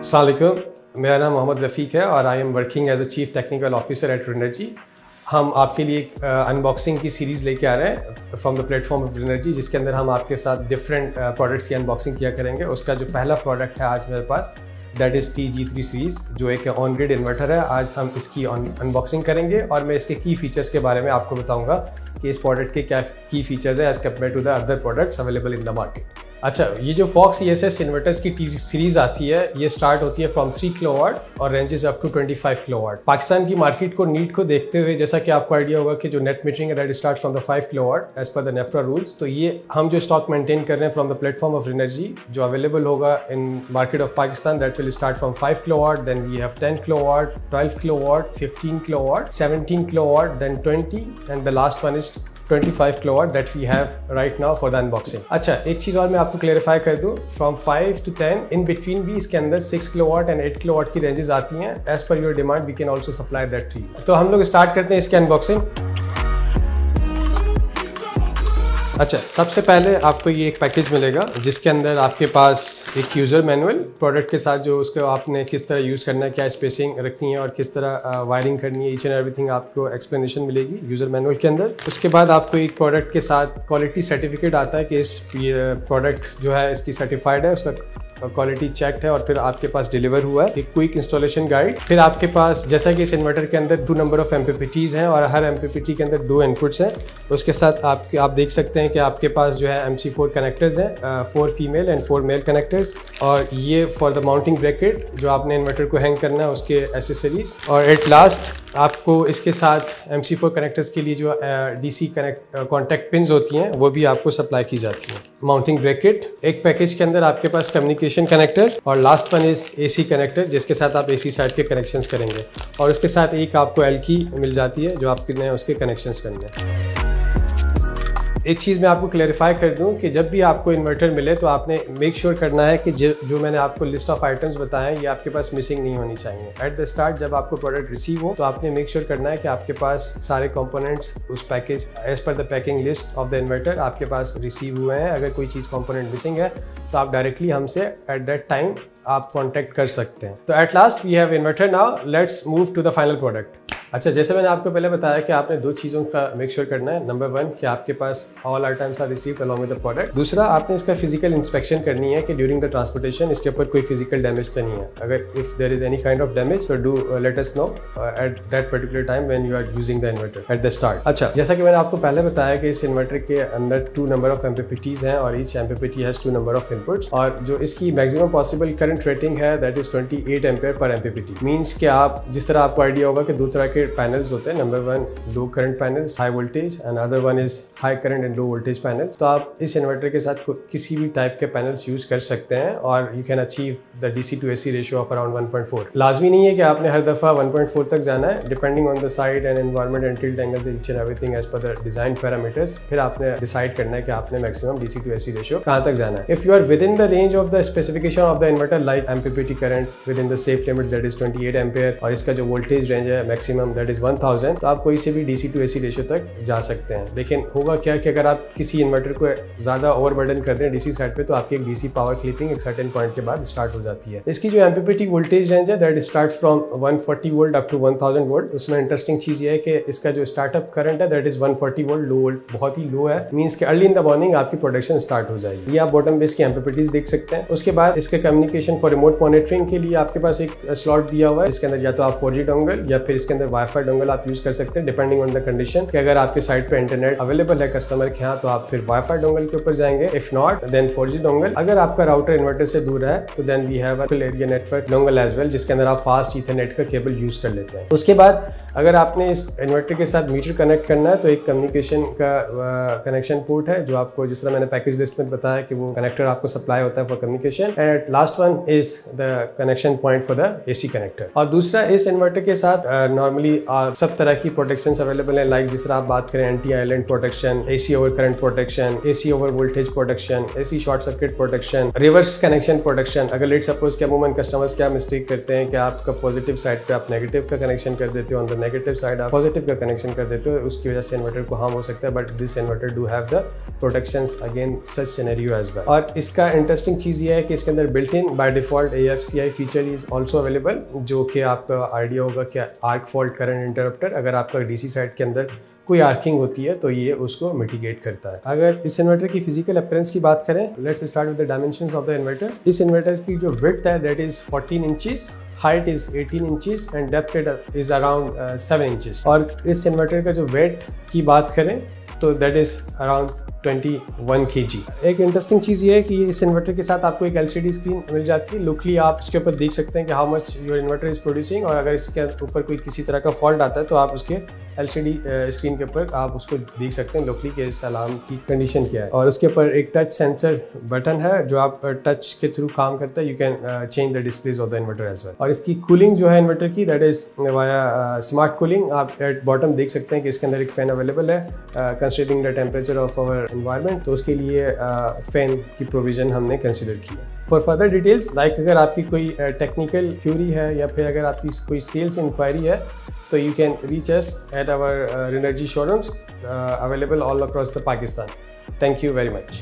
अस्सलाम वालेकुम, मेरा नाम मोहम्मद रफ़ीक है और I am working as a chief technical officer at Renergy. हम आपके लिए एक अनबॉक्सिंग की सीरीज़ लेके आ रहे हैं फ्रॉम द प्लेटफॉर्म ऑफ रेनर्जी, जिसके अंदर हम आपके साथ डिफरेंट प्रोडक्ट्स की अनबॉक्सिंग किया करेंगे। उसका जो पहला प्रोडक्ट है आज मेरे पास, दैट इज़ TG3 सीरीज़, जो एक ऑन ग्रिड इन्वर्टर है। आज हम इसकी अनबॉक्सिंग करेंगे और मैं इसके की फ़ीचर्स के बारे में आपको बताऊंगा कि इस प्रोडक्ट के क्या की फ़ीचर्स है as compare to the other products available in the market. अच्छा, ये जो फॉक्स ESS इन्वर्टर्स की सीरीज़ आती है, ये स्टार्ट होती है फ्रॉम 3 किलोवाट और ranges up to 25 kilowatt. Pakistan की मार्केट को नीड को देखते हुए, जैसा कि आपको आइडिया होगा कि जो नेट मीटरिंग है that start from the 5 kilowatt as per the NEPRA rules. तो ये हम जो स्टॉक मेंटेन कर रहे हैं from the platform of Renergy, जो अवेलेबल होगा in market of Pakistan, that will start from 5 kilowatt, then we have 10 kilowatt, 12 kilowatt, 15 kilowatt, 17 kilowatt, then 20, and the last one is 25 kilowatt that we have right now for the unboxing। अच्छा, एक चीज़ और मैं आपको clarify कर दूं, from 5 to 10 in between भी इसके अंदर 6 किलोवाट एंड 8 किलोवाट की रेंजेस आती हैं। As per your demand we can also supply that to you. तो हम लोग स्टार्ट करते हैं इसकी अनबॉक्सिंग। अच्छा, सबसे पहले आपको ये एक पैकेज मिलेगा जिसके अंदर आपके पास एक यूज़र मैनुअल, प्रोडक्ट के साथ जो उसको आपने किस तरह यूज़ करना है, क्या स्पेसिंग रखनी है और किस तरह वायरिंग करनी है, ईच एंड एवरीथिंग आपको एक्सप्लेनेशन मिलेगी यूज़र मैनुअल के अंदर। उसके बाद आपको एक प्रोडक्ट के साथ क्वालिटी सर्टिफिकेट आता है कि इस प्रोडक्ट जो है इसकी सर्टिफाइड है, उसका क्वालिटी चेक्ड है और फिर आपके पास डिलीवर हुआ है। एक क्विक इंस्टॉलेशन गाइड। फिर आपके पास, जैसा कि इस इन्वर्टर के अंदर 2 नंबर ऑफ MPPTs हैं और हर MPPT के अंदर 2 इनपुट्स हैं। उसके साथ आप देख सकते हैं कि आपके पास जो है MC4 कनेक्टर्स हैं, 4 फीमेल एंड 4 मेल कनेक्टर्स, और ये फॉर द माउंटिंग ब्रैकेट जो आपने इन्वर्टर को हैंग करना है उसके एसेसरीज। और एट लास्ट आपको इसके साथ MC4 कनेक्टर्स के लिए जो DC कॉन्टैक्ट पिन्स होती हैं वो भी आपको सप्लाई की जाती हैं। माउंटिंग ब्रैकेट, एक पैकेज के अंदर आपके पास कम्युनिकेशन कनेक्टर, और last one is AC connector जिसके साथ आप AC साइड के कनेक्शंस करेंगे, और उसके साथ एक आपको L की मिल जाती है जो आपके उसके कनेक्शंस करने हैं। एक चीज़ मैं आपको क्लेरिफाई कर दूं कि जब भी आपको इन्वर्टर मिले तो आपने मेक श्योर करना है कि जो मैंने आपको लिस्ट ऑफ आइटम्स बताए हैं ये आपके पास मिसिंग नहीं होनी चाहिए। एट द स्टार्ट जब आपको प्रोडक्ट रिसीव हो तो आपने मेक श्योर करना है कि आपके पास सारे कंपोनेंट्स उस package as per the packing list of the inverter आपके पास रिसीव हुए हैं। अगर कोई चीज़ कंपोनेंट मिसिंग है तो आप डायरेक्टली हमसे एट दैट टाइम आप कॉन्टैक्ट कर सकते हैं। तो at last we have inverter, now let's move to the final product. अच्छा, जैसे मैंने आपको पहले बताया कि आपने 2 चीज़ों का मेक श्योर करना है। नंबर 1 कि आपके पास all items are received along with the product. दूसरा, आपने इसका फिजिकल इंस्पेक्शन करनी है कि ड्यूरिंग द ट्रांसपोर्टेशन इसके ऊपर कोई फिजिकल डैमेज तो नहीं है। अगर if there is any kind of damage तो do let us know at that particular time when you are using the inverter at the start. अच्छा, जैसा कि मैंने आपको पहले बताया कि इस इन्वर्टर के अंदर 2 नंबर ऑफ MPPTs हैं और each MPPT has 2 number of inputs, और जो इसकी मैक्सिमम पॉसिबल करंट रेटिंग है that is 28 ampere per MPPT। Means कि आप जिस तरह आपको आइडिया होगा कि 2 तरह के पैनल्स होते हैं, number 1 low current panels high voltage and other one is high current and low voltage panels. तो आप इस इन्वर्टर के साथ किसी भी टाइप के पैनल्स यूज कर सकते हैं और you can achieve the DC to AC ratio of around 1.4। लाजमी नहीं है कि आपने हर दफ़ा 1.4 तक जाना है, depending on the side and environment and tilt angles each and everything as per the design parameters. फिर आपने डिसाइड करना है कि आपने maximum DC to AC ratio कहाँ तक जाना है। If you are within the range of the specification of the inverter like MPPT current within the safe limit that is 28 ampere और इसका जो वोल्टेज रेंज है maximum that is 1000, तो आप कोई से भी DC to AC रेशियो तक जा सकते हैं। लेकिन होगा क्या कि अगर आप किसी इन्वर्टर को ज़्यादा ओवरबर्डन कर दें DC साइड पे तो आपकी एक DC पावर क्लिपिंग एक सर्टेन पॉइंट के बाद स्टार्ट हो जाती है। इसकी जो MPPT वोल्टेज रेंज है that starts from 140 volt up to 1000 volt. उसमें इंटरेस्टिंग चीज़ ये है कि इसका जो स्टार्टअप करंट है that is 140 volt, low volt बहुत ही लो है। मीन्स कि अर्ली इन द मॉर्निंग आपकी प्रोडक्शन स्टार्ट हो जाएगी। ये आप बॉटम बेस की MPPTs देख सकते हैं। उसके बाद इसके कम्युनिकेशन फॉर रिमोट मॉनिटरिंग के लिए आपके पास एक स्लॉट दिया हुआ है। इसके अंदर या तो आप 4G डोंगल या फिर इसके अंदर वाईफाई डोंगल आप यूज कर सकते हैं, डिपेंडिंग ऑन द कंडीशन कि अगर आपके साइट पे इंटरनेट अवेलेबल है कस्टमर के यहाँ तो आप फिर वाईफाई डोंगल के ऊपर जाएंगे, if not then 4G dongle. अगर आपका राउटर इन्वर्टर से दूर है तो then we have full area network dongle as well, जिसके अंदर आप फास्ट ईथरनेट का केबल यूज कर लेते हैं। उसके बाद अगर आपने इस इन्वर्टर के साथ मीटर कनेक्ट करना है तो एक कम्युनिकेशन का कनेक्शन पोर्ट है जो आपको, जिस तरह मैंने पैकेज लिस्ट में बताया कि वो कनेक्टर आपको सप्लाई होता है for communication, and last one is the connection point for the AC connector. और दूसरा, इस इन्वर्टर के साथ नॉर्मली सब तरह की प्रोटेक्शन अवेलेबल है, लाइक जिस तरह आप बात करें anti island protection, AC over current protection, AC over voltage protection, AC short circuit protection, reverse connection protection. अगर लेट सपोज कि अमूमन कस्टमर्स क्या मिस्टेक करते हैं कि आपका पॉजिटिव साइड पे आप नेगेटिव का कनेक्शन कर देते हो, ऑन द नेगेटिव साइड आप पॉजिटिव का कनेक्शन कर देते हो, उसकी वजह से इन्वर्टर को हार्म हो सकता है। But this inverter do have the protections against such scenario as well. और इसका इंटरेस्टिंग चीज़ ये है कि इसके अंदर built in by default AFCI feature is also available, जो कि आपका आइडिया होगा कि आर्क फॉल्ट करंट इंटरप्टर, अगर आपका DC साइड के अंदर कोई आर्किंग होती है तो ये उसको मिटिगेट करता है। अगर इस इन्वर्टर की फिजिकल अपीयरेंस की बात करें, let's start with the dimensions of the inverter. इस इन्वर्टर की जो विड्थ है that is 14 inches, height is 18 inches and depth is around 7 inches. और इस इन्वर्टर का जो वेट की बात करें तो दैट इज अराउंड 21 kg। एक इंटरेस्टिंग चीज़ ये है कि इस इन्वर्टर के साथ आपको एक LCD स्क्रीन मिल जाती है। लुकली आप इसके ऊपर देख सकते हैं कि how much your inverter is producing, और अगर इसके ऊपर कोई किसी तरह का फॉल्ट आता है तो आप उसके LCD स्क्रीन के ऊपर आप उसको देख सकते हैं लुकली के इस अलार्म की कंडीशन क्या है। और उसके ऊपर एक टच सेंसर बटन है जो आप टच के थ्रू काम करता है। You can change the displays of the inverter as well. और इसकी कूलिंग जो है इन्वर्टर की that is via smart cooling. आप एट बॉटम देख सकते हैं कि इसके अंदर एक फैन अवेलेबल है considering the temperature of our environment, तो उसके लिए फैन की प्रोविजन हमने कंसिडर की है। फॉर फर्दर डिटेल्स लाइक अगर आपकी कोई टेक्निकल क्यूरी है या फिर अगर आपकी कोई सेल्स इंक्वायरी है तो you can reach us at our Rinergy showrooms available all across the Pakistan. Thank you very much.